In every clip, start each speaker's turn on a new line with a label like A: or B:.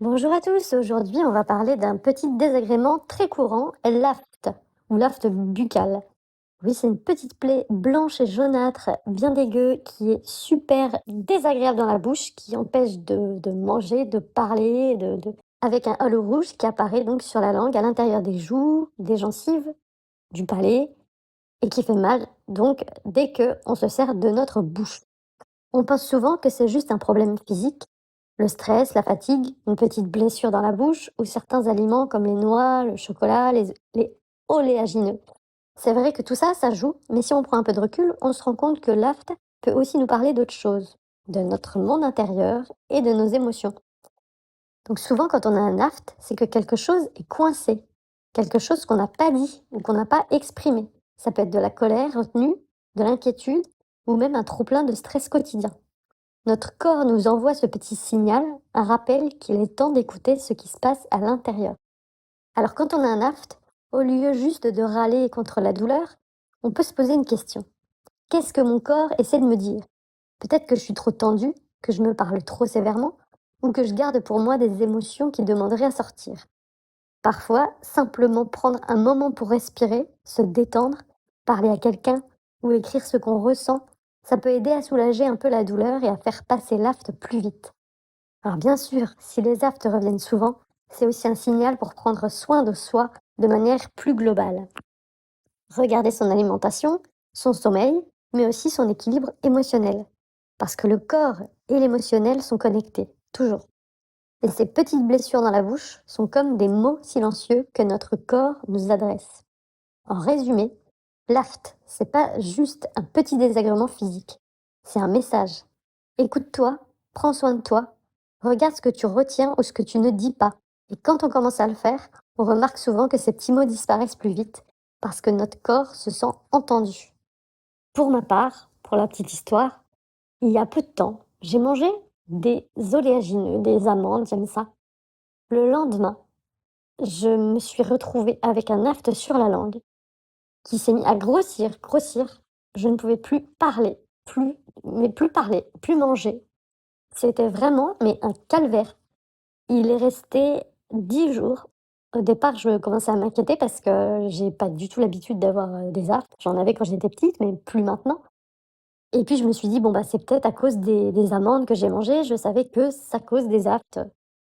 A: Bonjour à tous, aujourd'hui on va parler d'un petit désagrément très courant, l'aphte ou l'aphte buccale. Oui, c'est une petite plaie blanche et jaunâtre, bien dégueu, qui est super désagréable dans la bouche, qui empêche de manger, de parler, avec un halo rouge qui apparaît donc sur la langue, à l'intérieur des joues, des gencives, du palais, et qui fait mal donc dès que on se sert de notre bouche. On pense souvent que c'est juste un problème physique, le stress, la fatigue, une petite blessure dans la bouche ou certains aliments comme les noix, le chocolat, les oléagineux. C'est vrai que tout ça, ça joue, mais si on prend un peu de recul, on se rend compte que l'aft peut aussi nous parler d'autre chose, de notre monde intérieur et de nos émotions. Donc souvent quand on a un aft, c'est que quelque chose est coincé, quelque chose qu'on n'a pas dit ou qu'on n'a pas exprimé. Ça peut être de la colère retenue, de l'inquiétude ou même un trop-plein de stress quotidien. Notre corps nous envoie ce petit signal, un rappel qu'il est temps d'écouter ce qui se passe à l'intérieur. Alors quand on a un aft, au lieu juste de râler contre la douleur, on peut se poser une question. Qu'est-ce que mon corps essaie de me dire? Peut-être que je suis trop tendue, que je me parle trop sévèrement, ou que je garde pour moi des émotions qui demanderaient à sortir. Parfois, simplement prendre un moment pour respirer, se détendre, parler à quelqu'un ou écrire ce qu'on ressent, ça peut aider à soulager un peu la douleur et à faire passer l'aft plus vite. Alors bien sûr, si les aftes reviennent souvent, c'est aussi un signal pour prendre soin de soi de manière plus globale. Regarder son alimentation, son sommeil, mais aussi son équilibre émotionnel. Parce que le corps et l'émotionnel sont connectés, toujours. Et ces petites blessures dans la bouche sont comme des mots silencieux que notre corps nous adresse. En résumé, l'aft, c'est pas juste un petit désagrément physique, c'est un message. Écoute-toi, prends soin de toi, regarde ce que tu retiens ou ce que tu ne dis pas. Et quand on commence à le faire, on remarque souvent que ces petits mots disparaissent plus vite parce que notre corps se sent entendu. Pour ma part, pour la petite histoire, il y a peu de temps, j'ai mangé des oléagineux, des amandes, j'aime ça. Le lendemain, je me suis retrouvée avec un aft sur la langue qui s'est mis à grossir, grossir. Je ne pouvais plus parler, plus parler, plus manger. C'était vraiment, mais un calvaire. Il est resté 10 jours. Au départ, je commençais à m'inquiéter parce que j'ai pas du tout l'habitude d'avoir, des aftes. J'en avais quand j'étais petite, mais plus maintenant. Et puis je me suis dit: «Bon, bah, c'est peut-être à cause des amandes que j'ai mangées». Je savais que ça cause des aftes,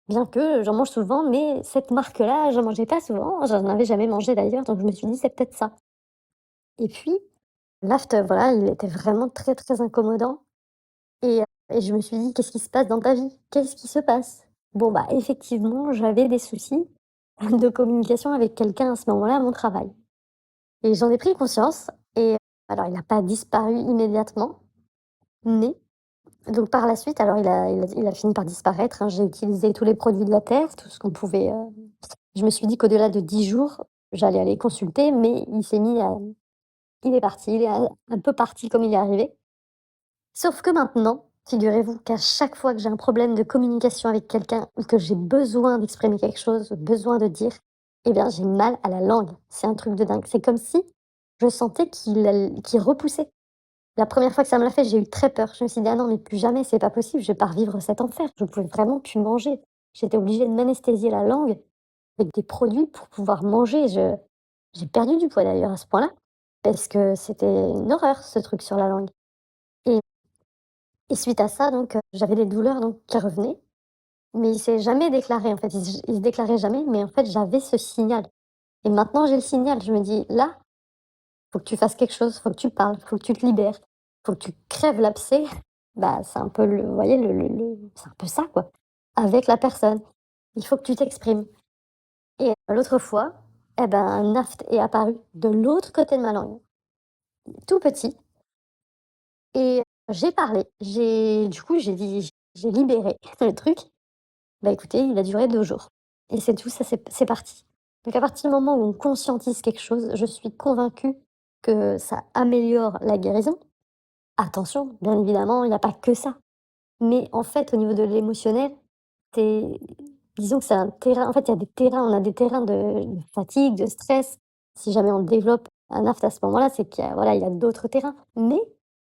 A: bien que j'en mange souvent, mais cette marque-là, j'en mangeais pas souvent. J'en avais jamais mangé d'ailleurs, donc je me suis dit: «C'est peut-être ça». Et puis l'aft, voilà, il était vraiment très, très incommodant et je me suis dit: «Qu'est-ce qui se passe dans ta vie? Qu'est-ce qui se passe?» Bon, bah, effectivement, j'avais des soucis de communication avec quelqu'un à ce moment-là à mon travail et j'en ai pris conscience et alors il n'a pas disparu immédiatement, mais donc par la suite, alors il a fini par disparaître, hein. J'ai utilisé tous les produits de la terre, tout ce qu'on pouvait, je me suis dit qu'au-delà de 10 jours, j'allais aller consulter, mais il est parti, il est un peu parti comme il est arrivé. Sauf que maintenant, figurez-vous qu'à chaque fois que j'ai un problème de communication avec quelqu'un ou que j'ai besoin d'exprimer quelque chose, besoin de dire, eh bien, j'ai mal à la langue. C'est un truc de dingue. C'est comme si je sentais qu'il repoussait. La première fois que ça me l'a fait, j'ai eu très peur. Je me suis dit: «Ah non, mais plus jamais, c'est pas possible, je vais pas revivre cet enfer». Je pouvais vraiment plus manger. J'étais obligée de m'anesthésier la langue avec des produits pour pouvoir manger. J'ai perdu du poids d'ailleurs à ce point-là, parce que c'était une horreur ce truc sur la langue. Et Et suite à ça donc, j'avais des douleurs donc qui revenaient, mais il s'est jamais déclaré en fait, il se déclarait jamais, mais en fait j'avais ce signal et maintenant j'ai le signal. Je me dis: «Là, faut que tu fasses quelque chose, faut que tu parles, faut que tu te libères, faut que tu crèves l'abcès». Bah, c'est un peu vous voyez c'est un peu ça quoi, avec la personne. Il faut que tu t'exprimes et l'autre fois, eh ben, un aft est apparu de l'autre côté de ma langue, tout petit et j'ai parlé. J'ai dit j'ai libéré le truc. Bah, écoutez, il a duré 2 jours et c'est tout, ça c'est parti. Donc à partir du moment où on conscientise quelque chose, je suis convaincue que ça améliore la guérison. Attention, bien évidemment, il y a pas que ça. Mais en fait, au niveau de l'émotionnel, c'est disons que c'est un terrain en fait, il y a des terrains, on a des terrains de fatigue, de stress. Si jamais on développe un aft à ce moment-là, c'est qu'il y a voilà, il y a d'autres terrains. Mais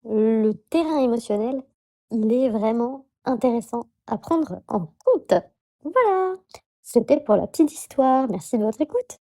A: le terrain émotionnel, il est vraiment intéressant à prendre en compte. Voilà, c'était pour la petite histoire. Merci de votre écoute.